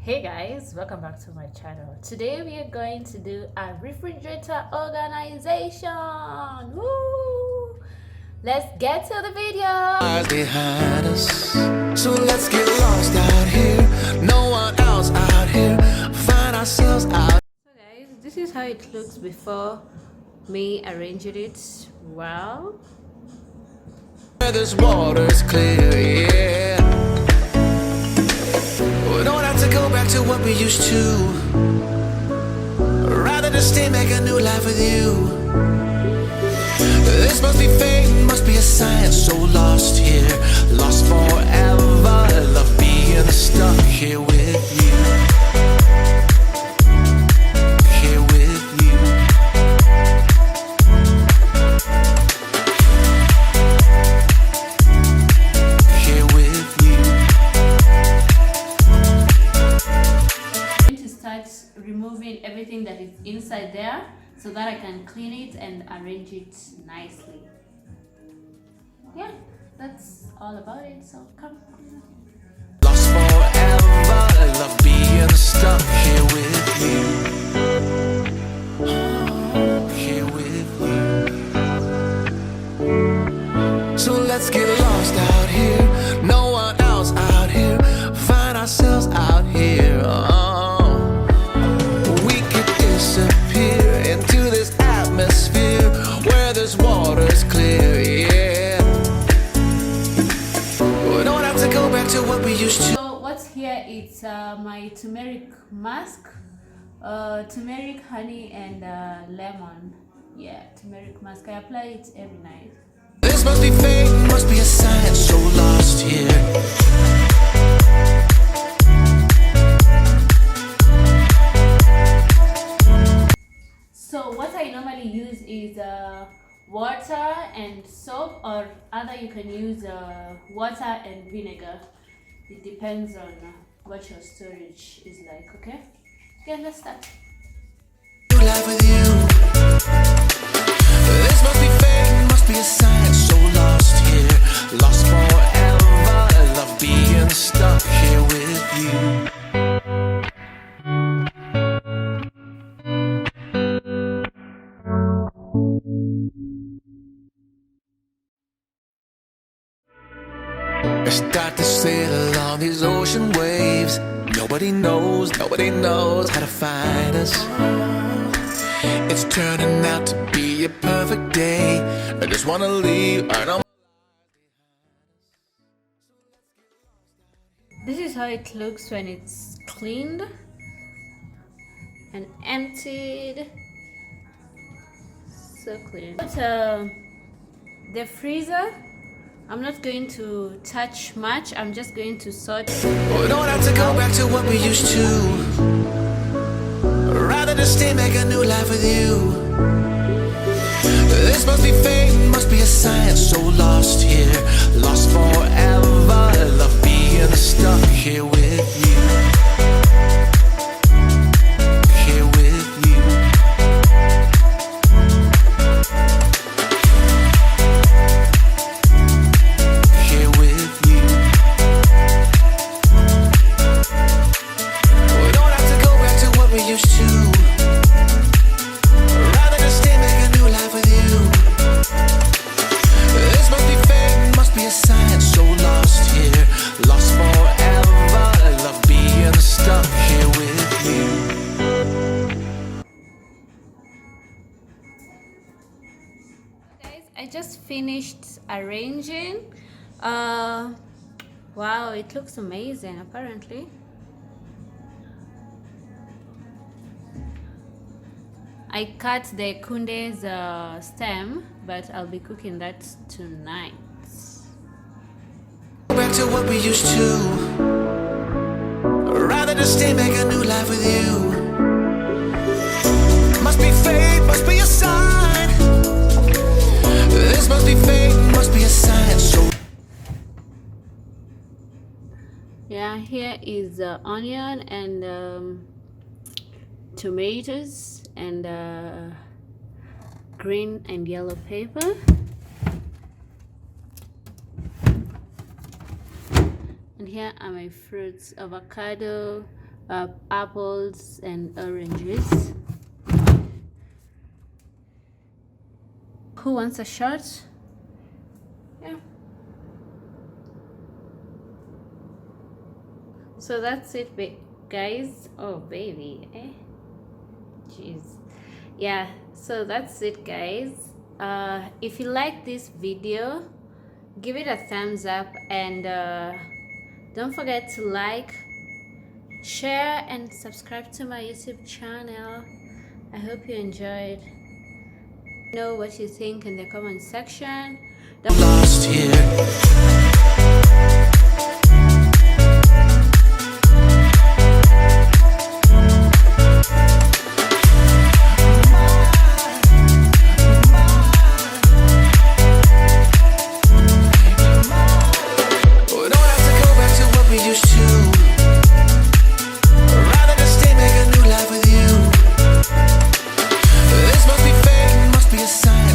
Hey guys, welcome back to my channel. Today we are going to do a refrigerator organization. Woo! Let's get to the video. Behind us, so let's get lost out here. No one else out here. Find ourselves out. So guys, this is how it looks before me arranging it well. Where this water's clear, yeah. We don't have to go back to what we used to. Rather than stay, make a new life with you. This must be fate, must be a sign. So lost here, lost forever. Love being stuck here with you. Here with you. Here with you. I'm going to start removing everything that is inside there so that I can clean it and arrange it nicely. Yeah, that's all about it. So come. Lost forever, love being stuck here with you. Here with you. So let's get lost out here. No one else out here. Find ourselves out here. We could disappear into this atmosphere where this water's clear, yeah. We don't have to go back to what we used to. So what's here? It's my turmeric mask, turmeric, honey, and lemon. Yeah, turmeric mask. I apply it every night. This must be fate, must be a sign. So lost here. So what I normally use is water and soap, or other you can use water and vinegar. It depends on what your storage is like. Okay, let's start. New life with you. This must be fate, must be a sign. So lost here, lost forever. Love being stuck here with you. I start to sail on these ocean waves. Nobody knows how to find us. It's turning out to be a perfect day. I just wanna leave. I know. This is how it looks when it's cleaned and emptied. So clean. But the freezer, I'm not going to touch much. I'm just going to sort. We don't have to go back to what we used to. Rather than stay, make a new life with you. This must be fate, must be a sign. So lost here, lost forever. Love being stuck here with you. Here with you. Here with you. We don't have to go back to what we used to. Rather than stay, make a new life with you. This must be fate, must be a sign. So lost here, lost forever. Love being stuck here with you. Guys, I just finished arranging. Wow, it looks amazing apparently. I cut the kunde's stem, but I'll be cooking that tonight. Back to what we used to. Rather than stay, make a new life with you. Must be fate, must be a sign. This must be fate, must be a sign. So Yeah, here is onion and tomatoes and green and yellow pepper. And here are my fruits: avocado, apples and oranges. Who wants a shot? Yeah. So that's it, guys. Oh, baby. Jeez. Yeah, so that's it, guys. If you like this video, give it a thumbs up, and don't forget to like, share, and subscribe to my YouTube channel. I hope you enjoyed. Know what you think in the comment section. Lost here.